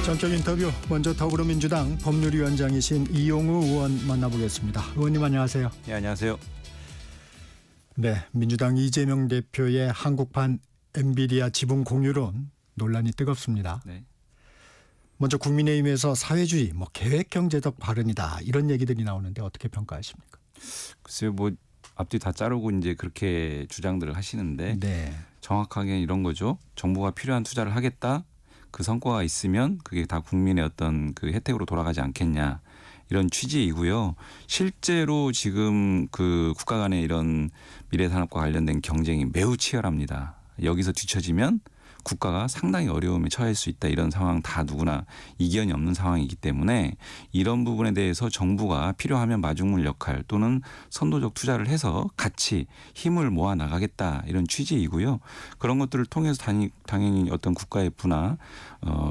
전격 인터뷰 먼저 더불어민주당 법률위원장이신 이용우 의원 만나보겠습니다. 의원님 안녕하세요. 네, 안녕하세요. 네, 민주당 이재명 대표의 한국판 엔비디아 지분 공유론 논란이 뜨겁습니다. 네. 먼저 국민의힘에서 사회주의, 계획경제적 발언이다 이런 얘기들이 나오는데 어떻게 평가하십니까? 글쎄요, 앞뒤 다 자르고 이제 그렇게 주장들을 하시는데 네. 정확하게 이런 거죠. 정부가 필요한 투자를 하겠다. 그 성과가 있으면 그게 다 국민의 어떤 그 혜택으로 돌아가지 않겠냐. 이런 취지이고요. 실제로 지금 그 국가 간의 이런 미래산업과 관련된 경쟁이 매우 치열합니다. 여기서 뒤처지면 국가가 상당히 어려움에 처할 수 있다. 이런 상황 다 누구나 이견이 없는 상황이기 때문에 이런 부분에 대해서 정부가 필요하면 마중물 역할 또는 선도적 투자를 해서 같이 힘을 모아 나가겠다. 이런 취지이고요. 그런 것들을 통해서 당연히 어떤 국가의 분화,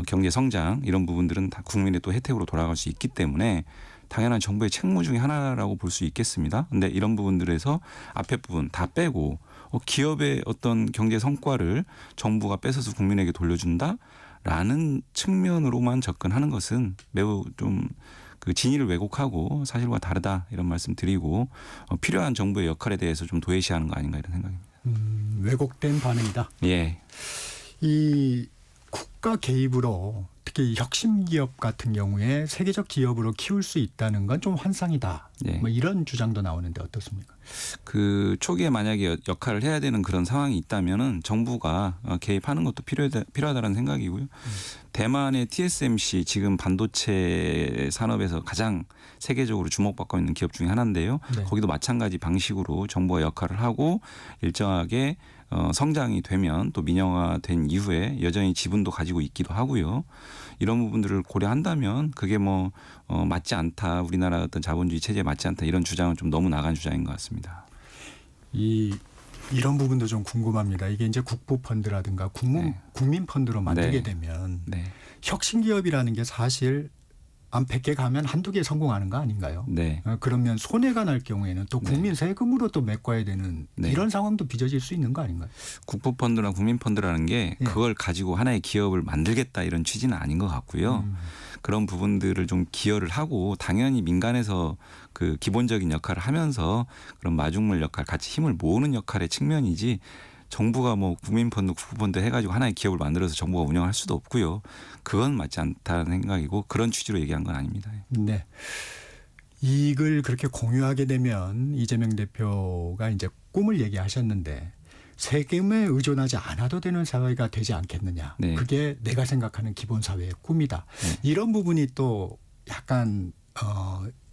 경제 성장 이런 부분들은 다 국민의 또 혜택으로 돌아갈 수 있기 때문에 당연한 정부의 책무 중에 하나라고 볼 수 있겠습니다. 그런데 이런 부분들에서 앞에 부분 다 빼고 기업의 어떤 경제 성과를 정부가 뺏어서 국민에게 돌려준다라는 측면으로만 접근하는 것은 매우 좀 그 진위를 왜곡하고 사실과 다르다 이런 말씀 드리고 필요한 정부의 역할에 대해서 좀 도외시하는 거 아닌가 이런 생각입니다. 왜곡된 반응이다. 예. 이 국가 개입으로 특히 혁신 기업 같은 경우에 세계적 기업으로 키울 수 있다는 건 좀 환상이다. 예. 이런 주장도 나오는데 어떻습니까? 그 초기에 만약에 역할을 해야 되는 그런 상황이 있다면은 정부가 개입하는 것도 필요하다는 생각이고요. 대만의 TSMC 지금 반도체 산업에서 가장 세계적으로 주목받고 있는 기업 중에 하나인데요. 네. 거기도 마찬가지 방식으로 정부가 역할을 하고 일정하게 성장이 되면 또 민영화된 이후에 여전히 지분도 가지고 있기도 하고요. 이런 부분들을 고려한다면 그게 맞지 않다. 우리나라 어떤 자본주의 체제에 맞지 않다. 이런 주장은 좀 너무 나간 주장인 것 같습니다. 이런 부분도 좀 궁금합니다. 이게 이제 국부 펀드라든가 국민 펀드로 만들게 되면 혁신 기업이라는 게 사실 한 100개 가면 한두 개 성공하는 거 아닌가요? 네. 그러면 손해가 날 경우에는 또 국민 세금으로 또 메꿔야 되는 이런 상황도 빚어질 수 있는 거 아닌가요? 국부펀드나 국민펀드라는 게 그걸 가지고 하나의 기업을 만들겠다 이런 취지는 아닌 것 같고요. 그런 부분들을 좀 기여를 하고 당연히 민간에서 그 기본적인 역할을 하면서 그런 마중물 역할 같이 힘을 모으는 역할의 측면이지 정부가 국민펀드, 국부펀드 해가지고 하나의 기업을 만들어서 정부가 운영할 수도 없고요. 그건 맞지 않다는 생각이고 그런 취지로 얘기한 건 아닙니다. 네. 이익을 그렇게 공유하게 되면 이재명 대표가 이제 꿈을 얘기하셨는데 세금에 의존하지 않아도 되는 사회가 되지 않겠느냐. 네. 그게 내가 생각하는 기본 사회의 꿈이다. 이런 부분이 또 약간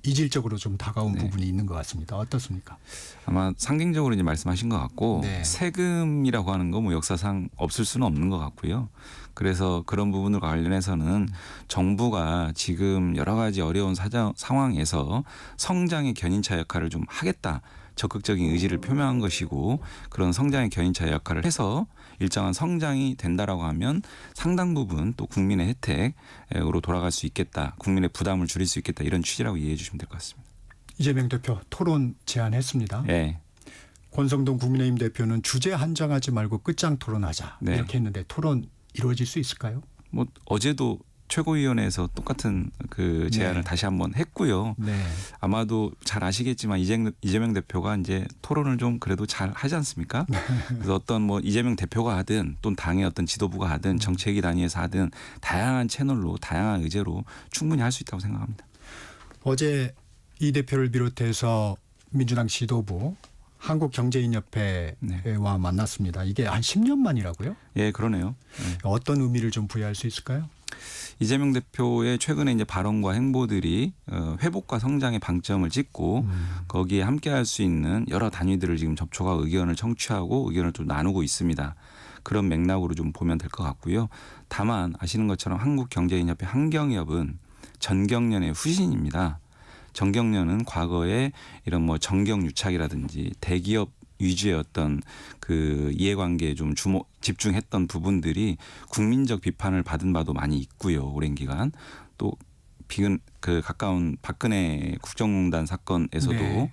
이질적으로 좀 다가온 부분이 있는 것 같습니다. 어떻습니까? 아마 상징적으로 이제 말씀하신 것 같고 세금이라고 하는 거 역사상 없을 수는 없는 것 같고요. 그래서 그런 부분과 관련해서는 정부가 지금 여러 가지 어려운 상황에서 성장의 견인차 역할을 좀 하겠다. 적극적인 의지를 표명한 것이고 그런 성장의 견인차 역할을 해서 일정한 성장이 된다라고 하면 상당 부분 또 국민의 혜택으로 돌아갈 수 있겠다. 국민의 부담을 줄일 수 있겠다. 이런 취지라고 이해해 주시면 될 것 같습니다. 이재명 대표 토론 제안했습니다. 네. 권성동 국민의힘 대표는 주제 한정하지 말고 끝장 토론하자. 이렇게 했는데 토론 이루어질 수 있을까요? 어제도 최고위원회에서 똑같은 그 제안을 다시 한번 했고요. 아마도 잘 아시겠지만 이재명 대표가 이제 토론을 좀 그래도 잘 하지 않습니까? 그래서 어떤 이재명 대표가 하든 또는 당의 어떤 지도부가 하든 정책위 단위에서 하든 다양한 채널로 다양한 의제로 충분히 할 수 있다고 생각합니다. 어제 이 대표를 비롯해서 민주당 지도부 한국경제인협회와 만났습니다. 이게 한 10년 만이라고요? 예, 그러네요. 어떤 의미를 좀 부여할 수 있을까요? 이재명 대표의 최근에 이제 발언과 행보들이 회복과 성장의 방점을 찍고 거기에 함께할 수 있는 여러 단위들을 지금 접촉하고 의견을 청취하고 의견을 좀 나누고 있습니다. 그런 맥락으로 좀 보면 될 것 같고요. 다만 아시는 것처럼 한국경제인협회 한경협은 전경련의 후신입니다. 전경련은 과거에 이런 정경유착이라든지 대기업 위주의 어떤 그 이해관계에 좀 집중했던 부분들이 국민적 비판을 받은 바도 많이 있고요. 오랜 기간 또 그 가까운 박근혜 국정농단 사건에서도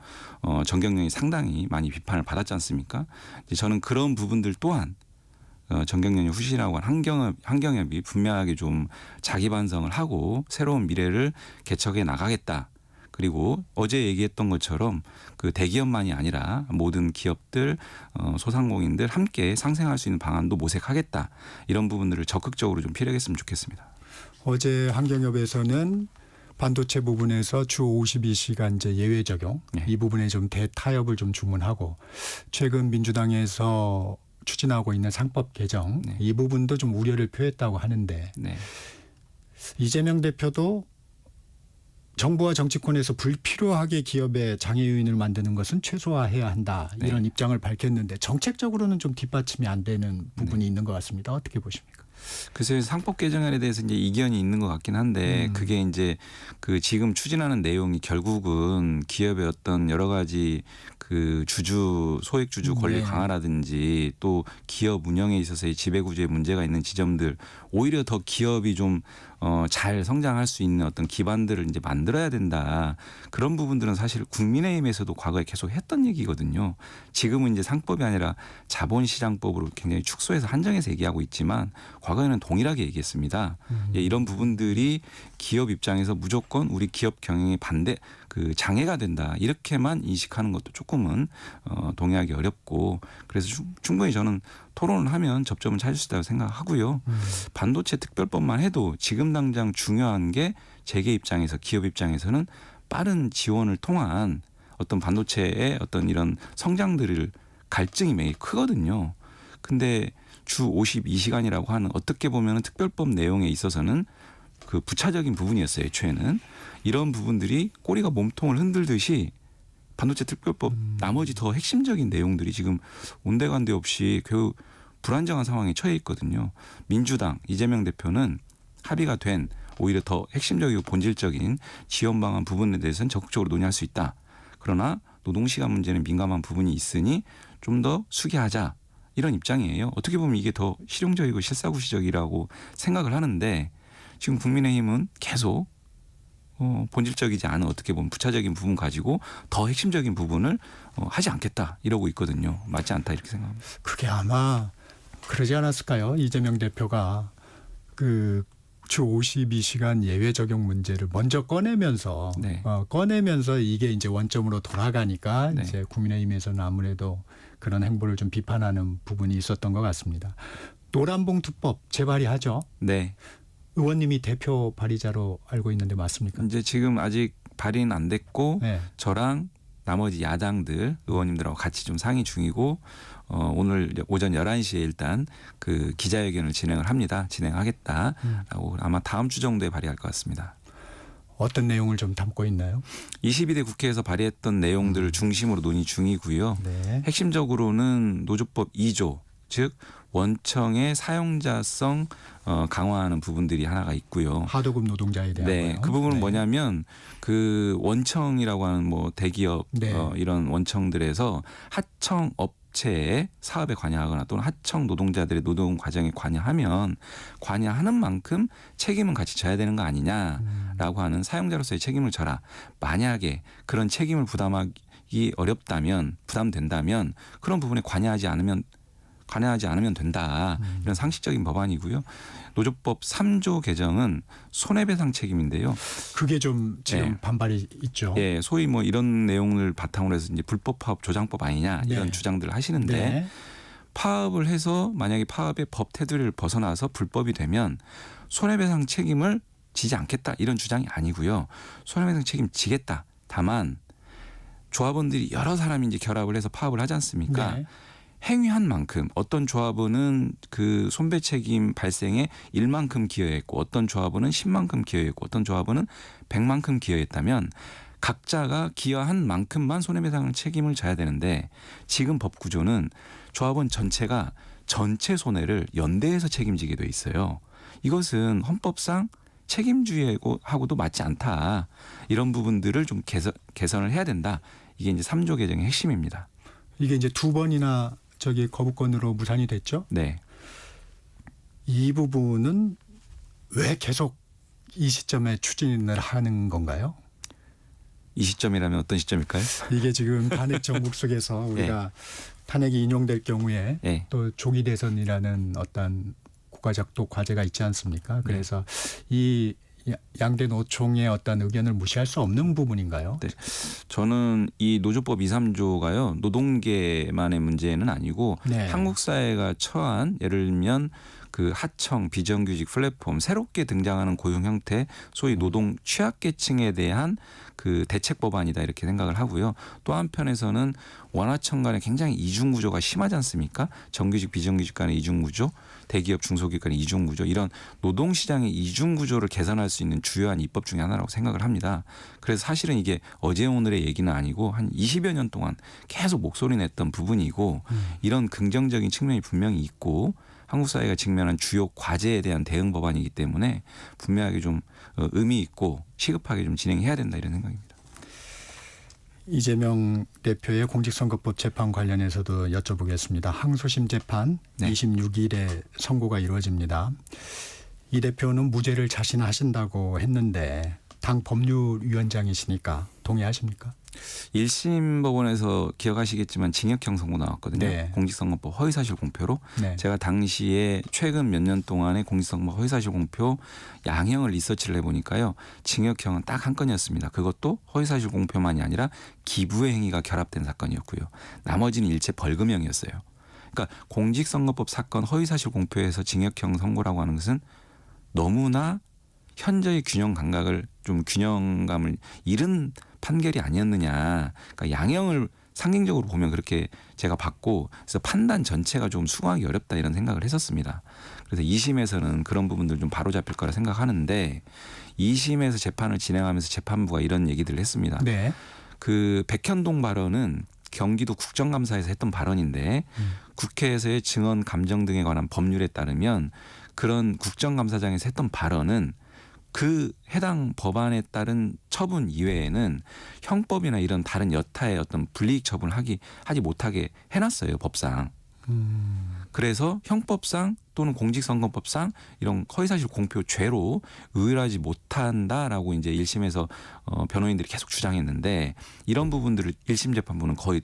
전경련이 상당히 많이 비판을 받았지 않습니까? 이제 저는 그런 부분들 또한 정경련이 후신이라고 한 환경협이 분명하게 좀 자기 반성을 하고 새로운 미래를 개척해 나가겠다. 그리고 어제 얘기했던 것처럼 그 대기업만이 아니라 모든 기업들, 소상공인들 함께 상생할 수 있는 방안도 모색하겠다. 이런 부분들을 적극적으로 좀 필요했으면 좋겠습니다. 어제 환경협에서는 반도체 부분에서 주 52시간제 예외 적용 네. 이 부분에 좀 대타협을 좀 주문하고 최근 민주당에서 추진하고 있는 상법 개정 네. 이 부분도 좀 우려를 표했다고 하는데 네. 이재명 대표도 정부와 정치권에서 불필요하게 기업의 장애 요인을 만드는 것은 최소화해야 한다. 네. 이런 입장을 밝혔는데 정책적으로는 좀 뒷받침이 안 되는 부분이 있는 것 같습니다. 어떻게 보십니까? 글쎄요, 상법 개정안에 대해서 이제 이견이 있는 것 같긴 한데 그게 이제 그 지금 추진하는 내용이 결국은 기업의 어떤 여러 가지 그 소액 주주 권리 네. 강화라든지 또 기업 운영에 있어서의 지배구조에 문제가 있는 지점들 오히려 더 기업이 좀 잘 성장할 수 있는 어떤 기반들을 이제 만들어야 된다. 그런 부분들은 사실 국민의힘에서도 과거에 계속 했던 얘기거든요. 지금은 이제 상법이 아니라 자본시장법으로 굉장히 축소해서 한정해서 얘기하고 있지만 과거에는 동일하게 얘기했습니다. 예, 이런 부분들이 기업 입장에서 무조건 우리 기업 경영에 그 장애가 된다. 이렇게만 인식하는 것도 조금은 동의하기 어렵고 그래서 충분히 저는 토론을 하면 접점은 찾을 수 있다고 생각하고요. 반도체 특별법만 해도 지금 당장 중요한 게 재계 입장에서 기업 입장에서는 빠른 지원을 통한 어떤 반도체의 어떤 이런 성장들을 갈증이 매일 크거든요. 근데 주 52시간이라고 하는 어떻게 보면 특별법 내용에 있어서는 그 부차적인 부분이었어요. 애초에는. 이런 부분들이 꼬리가 몸통을 흔들듯이 반도체 특별법 나머지 더 핵심적인 내용들이 지금 온데간데 없이 겨우 불안정한 상황에 처해 있거든요. 민주당 이재명 대표는 합의가 된 오히려 더 핵심적이고 본질적인 지원 방안 부분에 대해서는 적극적으로 논의할 수 있다. 그러나 노동시간 문제는 민감한 부분이 있으니 좀 더 수기하자. 이런 입장이에요. 어떻게 보면 이게 더 실용적이고 실사구시적이라고 생각을 하는데 지금 국민의힘은 계속 본질적이지 않은 어떻게 보면 부차적인 부분 가지고 더 핵심적인 부분을 하지 않겠다 이러고 있거든요. 맞지 않다 이렇게 생각합니다. 그게 아마 그러지 않았을까요? 이재명 대표가 그 주 52시간 예외 적용 문제를 먼저 꺼내면서 네. 꺼내면서 이게 이제 원점으로 돌아가니까 네. 이제 국민의힘에서는 아무래도 그런 행보를 좀 비판하는 부분이 있었던 것 같습니다. 노란봉투법 재발의하죠. 네. 의원님이 대표 발의자로 알고 있는데 맞습니까? 이제 지금 아직 발의는 안 됐고 네. 저랑 나머지 야당들 의원님들하고 같이 좀 상의 중이고 오늘 오전 11시에 일단 그 기자회견을 진행하겠다라고 아마 다음 주 정도에 발의할 것 같습니다. 어떤 내용을 좀 담고 있나요? 22대 국회에서 발의했던 내용들을 중심으로 논의 중이고요. 네. 핵심적으로는 노조법 2조 즉 원청의 사용자성 강화하는 부분들이 하나가 있고요. 하도급 노동자에 대한 네, 거요. 그 부분은 네. 뭐냐면 그 원청이라고 하는 뭐 대기업 네. 이런 원청들에서 하청 업체의 사업에 관여하거나 또는 하청 노동자들의 노동 과정에 관여하면 관여하는 만큼 책임은 같이 져야 되는 거 아니냐라고 하는 사용자로서의 책임을 져라. 만약에 그런 책임을 부담하기 어렵다면 부담된다면 그런 부분에 관여하지 않으면 된다. 이런 상식적인 법안이고요. 노조법 3조 개정은 손해배상 책임인데요. 그게 좀 지금 네. 반발이 있죠. 예, 소위 뭐 이런 내용을 바탕으로 해서 이제 불법 파업 조장법 아니냐 이런 네. 주장들을 하시는데 네. 파업을 해서 만약에 파업의 법 테두리를 벗어나서 불법이 되면 손해배상 책임을 지지 않겠다 이런 주장이 아니고요. 손해배상 책임 지겠다. 다만 조합원들이 여러 사람이 이제 결합을 해서 파업을 하지 않습니까? 네. 행위한 만큼 어떤 조합원은 그 손배 책임 발생에 1만큼 기여했고 어떤 조합원은 10만큼 기여했고 어떤 조합원은 100만큼 기여했다면 각자가 기여한 만큼만 손해배상 책임을 져야 되는데 지금 법 구조는 조합원 전체가 전체 손해를 연대해서 책임지게 돼 있어요. 이것은 헌법상 책임주의하고도 맞지 않다. 이런 부분들을 좀 개선을 해야 된다. 이게 이제 3조 개정의 핵심입니다. 이게 이제 두 번이나 거부권으로 무산이 됐죠. 네. 이 부분은 왜 계속 이 시점에 추진을 하는 건가요? 이 시점이라면 어떤 시점일까요? 이게 지금 탄핵 정국 속에서 우리가 탄핵이 인용될 경우에 예. 또 조기 대선이라는 어떤 국가적 또 과제가 있지 않습니까? 그래서 이 양대 노총의 어떤 의견을 무시할 수 없는 부분인가요? 네. 저는 이 노조법 2, 3조가요. 노동계만의 문제는 아니고 네. 한국 사회가 처한 예를 들면 그 하청, 비정규직 플랫폼, 새롭게 등장하는 고용 형태, 소위 노동 취약계층에 대한 그 대책 법안이다 이렇게 생각을 하고요. 또 한편에서는 원하청 간에 굉장히 이중 구조가 심하지 않습니까? 정규직, 비정규직 간의 이중 구조, 대기업, 중소기업 간의 이중 구조, 이런 노동 시장의 이중 구조를 개선할 수 있는 주요한 입법 중에 하나라고 생각을 합니다. 그래서 사실은 이게 어제 오늘의 얘기는 아니고 한 20여 년 동안 계속 목소리 냈던 부분이고 이런 긍정적인 측면이 분명히 있고 한국 사회가 직면한 주요 과제에 대한 대응 법안이기 때문에 분명하게 좀 의미 있고 시급하게 좀 진행해야 된다 이런 생각입니다. 이재명 대표의 공직선거법 재판 관련해서도 여쭤보겠습니다. 항소심 재판 네. 26일에 선고가 이루어집니다. 이 대표는 무죄를 자신하신다고 했는데 당 법률위원장이시니까 동의하십니까? 1심 법원에서 기억하시겠지만 징역형 선고 나왔거든요. 네. 공직선거법 허위사실 공표로. 네. 제가 당시에 최근 몇 년 동안의 공직선거법 허위사실 공표 양형을 리서치를 해보니까요. 징역형은 딱 한 건이었습니다. 그것도 허위사실 공표만이 아니라 기부의 행위가 결합된 사건이었고요. 나머지는 일체 벌금형이었어요. 그러니까 공직선거법 사건 허위사실 공표에서 징역형 선고라고 하는 것은 너무나 현저히 균형 감각을 좀 균형감을 잃은 판결이 아니었느냐. 그러니까 양형을 상징적으로 보면 그렇게 제가 봤고 그래서 판단 전체가 좀 수긍하기 어렵다 이런 생각을 했었습니다. 그래서 2심에서는 그런 부분들 좀 바로잡힐 거라 생각하는데 2심에서 재판을 진행하면서 재판부가 이런 얘기들을 했습니다. 네. 그 백현동 발언은 경기도 국정감사에서 했던 발언인데 국회에서의 증언 감정 등에 관한 법률에 따르면 그런 국정감사장에서 했던 발언은 그 해당 법안에 따른 처분 이외에는 형법이나 이런 다른 여타의 어떤 불이익 처분을 하지 못하게 해놨어요 법상. 그래서 형법상 또는 공직선거법상 이런 허위사실 공표 죄로 의율하지 못한다라고 이제 1심에서 변호인들이 계속 주장했는데 이런 부분들을 1심 재판부는 거의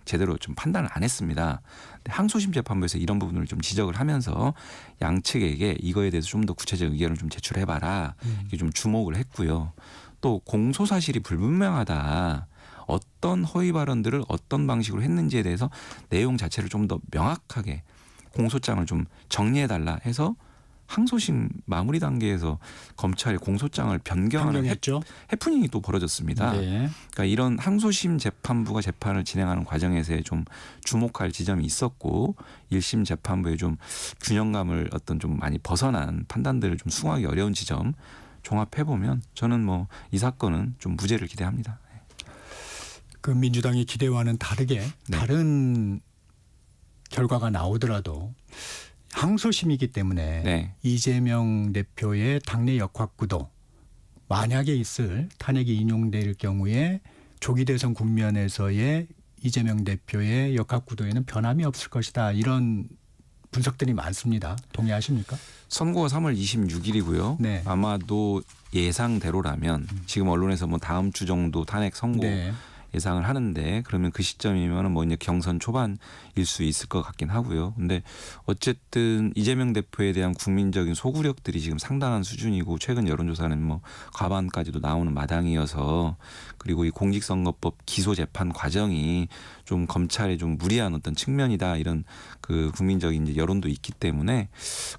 제대로 좀 판단을 안 했습니다. 항소심 재판부에서 이런 부분을 좀 지적을 하면서 양측에게 이거에 대해서 좀 더 구체적 의견을 좀 제출해봐라 이렇게 좀 주목을 했고요. 또 공소 사실이 불분명하다. 어떤 허위 발언들을 어떤 방식으로 했는지에 대해서 내용 자체를 좀 더 명확하게 공소장을 좀 정리해달라 해서 항소심 마무리 단계에서 검찰이 공소장을 변경하는 변경했죠. 해프닝이 또 벌어졌습니다. 네. 그러니까 이런 항소심 재판부가 재판을 진행하는 과정에서 좀 주목할 지점이 있었고 1심 재판부의 좀 균형감을 어떤 좀 많이 벗어난 판단들을 좀 수긍하기 어려운 지점 종합해 보면 저는 뭐 이 사건은 좀 무죄를 기대합니다. 그 민주당이 기대와는 다르게 네. 다른 결과가 나오더라도 항소심이기 때문에 네. 이재명 대표의 당내 역학구도 만약에 있을 탄핵이 인용될 경우에 조기 대선 국면에서의 이재명 대표의 역학구도에는 변함이 없을 것이다. 이런 분석들이 많습니다. 동의하십니까? 선고가 3월 26일이고요. 네. 아마도 예상대로라면 지금 언론에서 뭐 다음 주 정도 탄핵 선고 네. 예상을 하는데 그러면 그 시점이면 뭐 이제 경선 초반일 수 있을 것 같긴 하고요. 근데 어쨌든 이재명 대표에 대한 국민적인 소구력들이 지금 상당한 수준이고 최근 여론조사는 뭐 과반까지도 나오는 마당이어서 그리고 이 공직선거법 기소 재판 과정이 좀 검찰에 좀 무리한 어떤 측면이다 이런 그 국민적인 이제 여론도 있기 때문에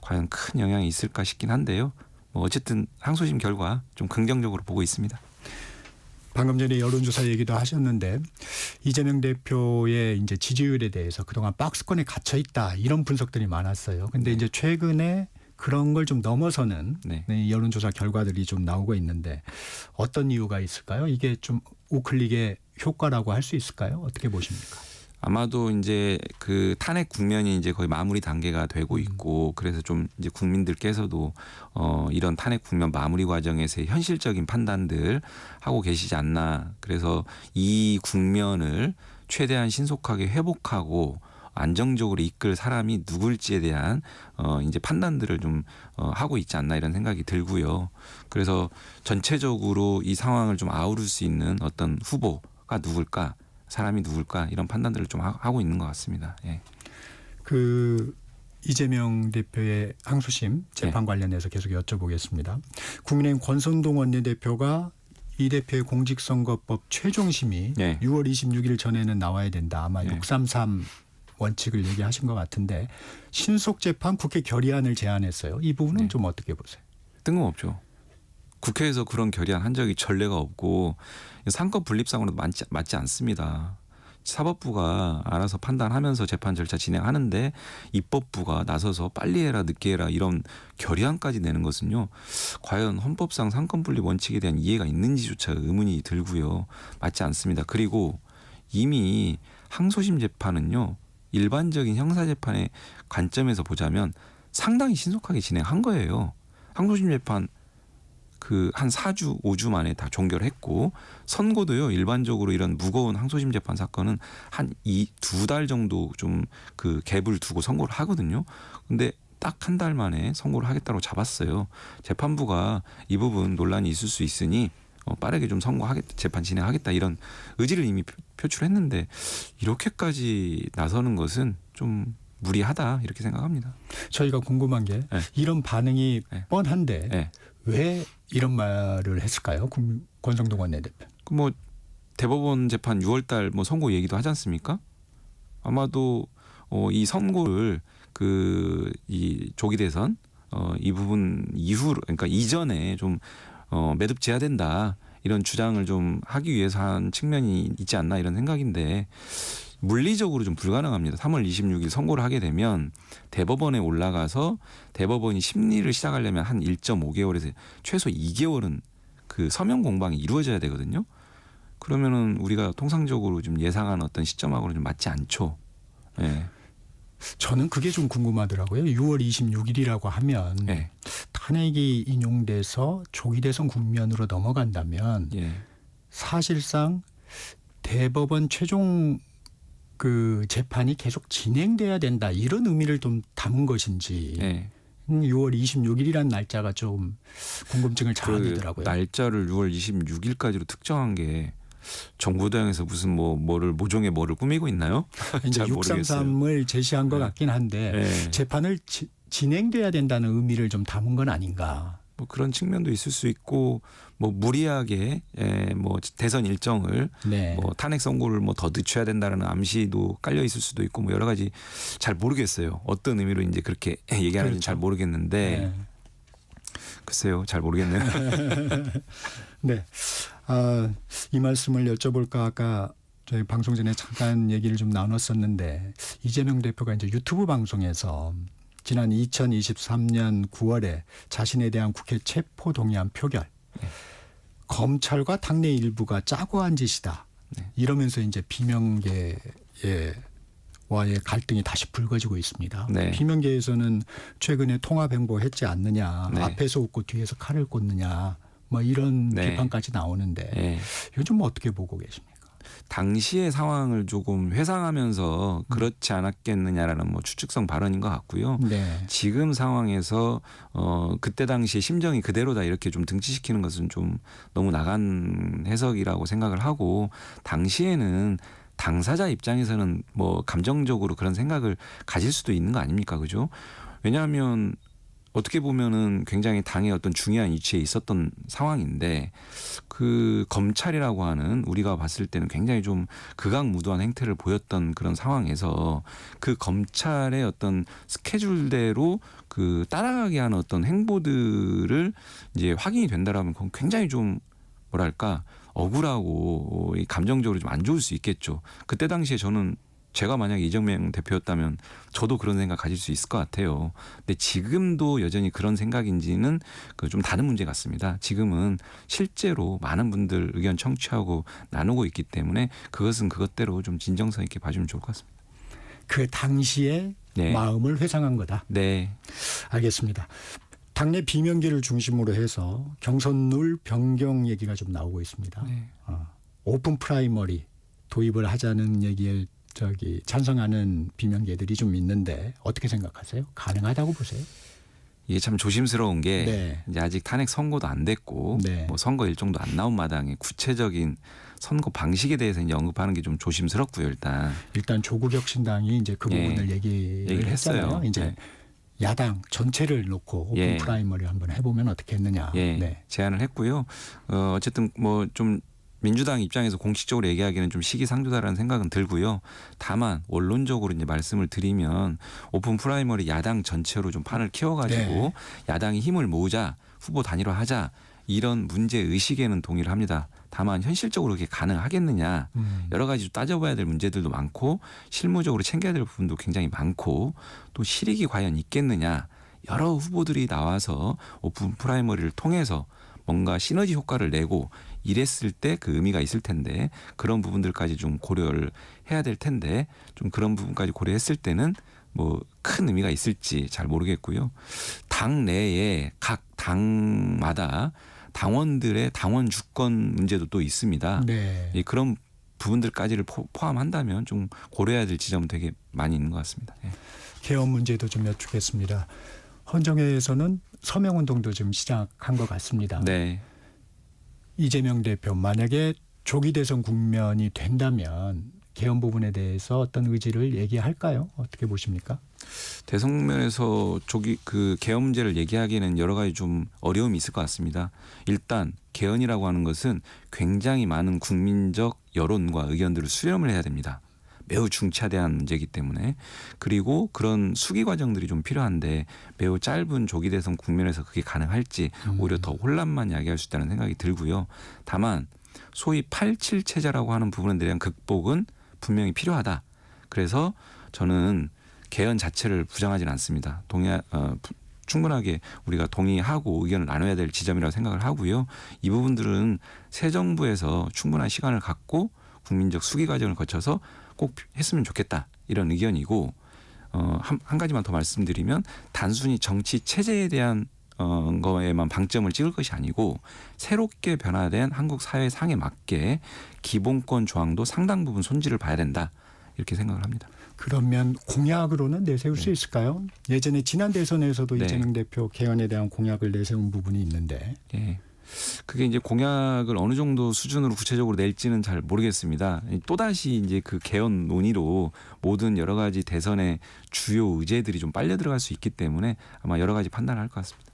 과연 큰 영향이 있을까 싶긴 한데요. 뭐 어쨌든 항소심 결과 좀 긍정적으로 보고 있습니다. 방금 전에 여론조사 얘기도 하셨는데 이재명 대표의 이제 지지율에 대해서 그동안 박스권에 갇혀 있다 이런 분석들이 많았어요. 근데 이제 최근에 그런 걸 좀 넘어서는 네. 네, 여론조사 결과들이 좀 나오고 있는데 어떤 이유가 있을까요? 이게 좀 우클릭의 효과라고 할 수 있을까요? 어떻게 보십니까? 아마도 이제 그 탄핵 국면이 이제 거의 마무리 단계가 되고 있고 그래서 좀 이제 국민들께서도 이런 탄핵 국면 마무리 과정에서의 현실적인 판단들 하고 계시지 않나. 그래서 이 국면을 최대한 신속하게 회복하고 안정적으로 이끌 사람이 누굴지에 대한 이제 판단들을 좀 하고 있지 않나 이런 생각이 들고요. 그래서 전체적으로 이 상황을 좀 아우를 수 있는 어떤 후보가 누굴까? 사람이 누굴까 이런 판단들을 좀 하고 있는 것 같습니다. 예. 그 이재명 대표의 항소심 재판 관련해서 계속 여쭤보겠습니다. 국민의힘 권선동 원내대표가 이 대표의 공직선거법 최종심이 네. 6월 26일 전에는 나와야 된다. 아마 네. 633 원칙을 얘기하신 것 같은데 신속 재판 국회 결의안을 제안했어요. 이 부분은 네. 좀 어떻게 보세요? 뜬금없죠. 국회에서 그런 결의안 한 적이 전례가 없고 상권 분립상으로도 맞지 않습니다. 사법부가 알아서 판단하면서 재판 절차 진행하는데 입법부가 나서서 빨리 해라 늦게 해라 이런 결의안까지 내는 것은요. 과연 헌법상 상권 분립 원칙에 대한 이해가 있는지조차 의문이 들고요. 맞지 않습니다. 그리고 이미 항소심 재판은요. 일반적인 형사재판의 관점에서 보자면 상당히 신속하게 진행한 거예요. 항소심 재판 그 한 4주, 5주 만에 다 종결했고 선고도요. 일반적으로 이런 무거운 항소심 재판 사건은 한 2달 정도 좀 그 갭을 두고 선고를 하거든요. 근데 딱 한 달 만에 선고를 하겠다고 잡았어요. 재판부가 이 부분 논란이 있을 수 있으니 빠르게 좀 재판 진행하겠다 이런 의지를 이미 표출했는데 이렇게까지 나서는 것은 좀 무리하다 이렇게 생각합니다. 저희가 궁금한 게 네. 이런 반응이 네. 뻔한데 네. 왜 이런 말을 했을까요? 권성동 원내대표. 뭐 대법원 재판 6월달 뭐 선고 얘기도 하지 않습니까? 아마도 이 선고를 그 이 조기 대선 이 부분 이후로 그러니까 이전에 좀 매듭지어야 된다 이런 주장을 좀 하기 위해서 한 측면이 있지 않나 이런 생각인데 물리적으로 좀 불가능합니다. 3월 26일 선고를 하게 되면 대법원에 올라가서 대법원이 심리를 시작하려면 한 1.5개월에서 최소 2개월은 그 서면 공방이 이루어져야 되거든요. 그러면은 우리가 통상적으로 좀 예상한 어떤 시점하고는 좀 맞지 않죠. 예. 저는 그게 좀 궁금하더라고요. 6월 26일이라고 하면 예. 탄핵이 인용돼서 조기 대선 국면으로 넘어간다면 예. 사실상 대법원 최종 그 재판이 계속 진행돼야 된다 이런 의미를 좀 담은 것인지 예. 6월 26일이라는 날짜가 좀 궁금증을 자아내더라고요. 그 날짜를 6월 26일까지로 특정한 게 정부당에서 무슨 뭐를 모종의 뭐를 꾸미고 있나요? 이제 잘 모르겠어요. 633을 제시한 것 네. 같긴 한데 예. 재판을 진행돼야 된다는 의미를 좀 담은 건 아닌가. 뭐 그런 측면도 있을 수 있고 뭐 무리하게 뭐 대선 일정을 네. 뭐 탄핵 선고를 뭐 더 늦춰야 된다는 암시도 깔려 있을 수도 있고 뭐 여러 가지 잘 모르겠어요. 어떤 의미로 이제 그렇게 얘기하는지 그렇죠. 잘 모르겠는데 네. 글쎄요, 잘 모르겠네요. 네. 이 말씀을 여쭤볼까 아까 저희 방송 전에 잠깐 얘기를 좀 나눴었는데 이재명 대표가 이제 유튜브 방송에서 지난 2023년 9월에 자신에 대한 국회 체포 동의안 표결 검찰과 당내 일부가 짜고 한 짓이다. 네. 이러면서 이제 비명계와의 갈등이 다시 불거지고 있습니다. 네. 비명계에서는 최근에 통합 행보했지 않느냐, 네. 앞에서 웃고 뒤에서 칼을 꽂느냐, 뭐 이런 네. 비판까지 나오는데 예. 요즘 어떻게 보고 계십니까? 당시의 상황을 조금 회상하면서 그렇지 않았겠느냐라는 뭐 추측성 발언인 것 같고요. 네. 지금 상황에서 그때 당시의 심정이 그대로다 이렇게 좀 등치시키는 것은 좀 너무 나간 해석이라고 생각을 하고 당시에는 당사자 입장에서는 뭐 감정적으로 그런 생각을 가질 수도 있는 거 아닙니까, 그죠? 왜냐하면 어떻게 보면은 굉장히 당의 어떤 중요한 위치에 있었던 상황인데 그 검찰이라고 하는 우리가 봤을 때는 굉장히 좀 극악무도한 행태를 보였던 그런 상황에서 그 검찰의 어떤 스케줄대로 그 따라가게 하는 어떤 행보들을 이제 확인이 된다라면 그건 굉장히 좀 뭐랄까 억울하고 감정적으로 좀 안 좋을 수 있겠죠. 그때 당시에 저는 제가 만약에 이재명 대표였다면 저도 그런 생각 가질 수 있을 것 같아요. 근데 지금도 여전히 그런 생각인지는 좀 다른 문제 같습니다. 지금은 실제로 많은 분들 의견 청취하고 나누고 있기 때문에 그것은 그것대로 좀 진정성 있게 봐주면 좋을 것 같습니다. 그 당시의 네. 마음을 회상한 거다. 네. 알겠습니다. 당내 비명계를 중심으로 해서 경선룰 변경 얘기가 좀 나오고 있습니다. 네. 오픈 프라이머리 도입을 하자는 얘기에 찬성하는 비명계들이 좀 있는데 어떻게 생각하세요? 가능하다고 보세요? 이게 참 조심스러운 게 네. 이제 아직 탄핵 선고도 안 됐고 네. 뭐 선거 일정도 안 나온 마당에 구체적인 선거 방식에 대해서 이제 언급하는 게 좀 조심스럽고요. 일단 조국혁신당이 이제 그 예. 부분을 얘기를 했잖아요. 했어요. 이제 네. 야당 전체를 놓고 오픈 예. 프라이머리 한번 해보면 어떻겠느냐. 예, 네. 제안을 했고요. 어쨌든 뭐 좀 민주당 입장에서 공식적으로 얘기하기는 좀 시기상조다라는 생각은 들고요. 다만 원론적으로 이제 말씀을 드리면 오픈 프라이머리 야당 전체로 좀 판을 키워가지고 네. 야당이 힘을 모으자, 후보 단일화하자 이런 문제 의식에는 동의를 합니다. 다만 현실적으로 그게 가능하겠느냐 여러 가지 따져봐야 될 문제들도 많고 실무적으로 챙겨야 될 부분도 굉장히 많고 또 실익이 과연 있겠느냐 여러 후보들이 나와서 오픈 프라이머리를 통해서 뭔가 시너지 효과를 내고 이랬을 때 그 의미가 있을 텐데 그런 부분들까지 좀 고려를 해야 될 텐데 좀 그런 부분까지 고려했을 때는 뭐 큰 의미가 있을지 잘 모르겠고요. 당 내에 각 당마다 당원들의 당원 주권 문제도 또 있습니다. 네. 그런 부분들까지를 포함한다면 좀 고려해야 될 지점은 되게 많이 있는 것 같습니다. 예. 개헌 문제도 좀 여쭙겠습니다. 헌정회에서는 서명운동도 지금 시작한 것 같습니다. 네. 이재명 대표 만약에 조기 대선 국면이 된다면 개헌 부분에 대해서 어떤 의지를 얘기할까요? 어떻게 보십니까? 대선면에서 조기 그 개헌 문제를 얘기하기에는 여러 가지 좀 어려움이 있을 것 같습니다. 일단 개헌이라고 하는 것은 굉장히 많은 국민적 여론과 의견들을 수렴을 해야 됩니다. 매우 중차대한 문제이기 때문에 그리고 그런 수기 과정들이 좀 필요한데 매우 짧은 조기 대선 국면에서 그게 가능할지 오히려 더 혼란만 야기할 수 있다는 생각이 들고요. 다만 소위 87 체제라고 하는 부분에 대한 극복은 분명히 필요하다. 그래서 저는 개헌 자체를 부정하지는 않습니다. 충분하게 우리가 동의하고 의견을 나눠야 될 지점이라고 생각을 하고요. 이 부분들은 새 정부에서 충분한 시간을 갖고 국민적 수기 과정을 거쳐서 꼭 했으면 좋겠다 이런 의견이고 한 가지만 더 말씀드리면 단순히 정치 체제에 대한 거에만 방점을 찍을 것이 아니고 새롭게 변화된 한국 사회 상에 맞게 기본권 조항도 상당 부분 손질을 봐야 된다 이렇게 생각을 합니다. 그러면 공약으로는 내세울 네. 수 있을까요? 예전에 지난 대선에서도 네. 이재명 대표 개헌에 대한 공약을 내세운 부분이 있는데. 예. 그게 이제 공약을 어느 정도 수준으로 구체적으로 낼지는 잘 모르겠습니다. 또다시 이제 그 개헌 논의로 모든 여러 가지 대선의 주요 의제들이 좀 빨려 들어갈 수 있기 때문에 아마 여러 가지 판단을 할 것 같습니다.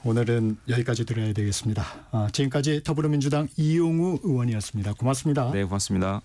오늘은 여기까지 들어야 되겠습니다. 지금까지 더불어민주당 이용우 의원이었습니다. 고맙습니다. 네, 고맙습니다.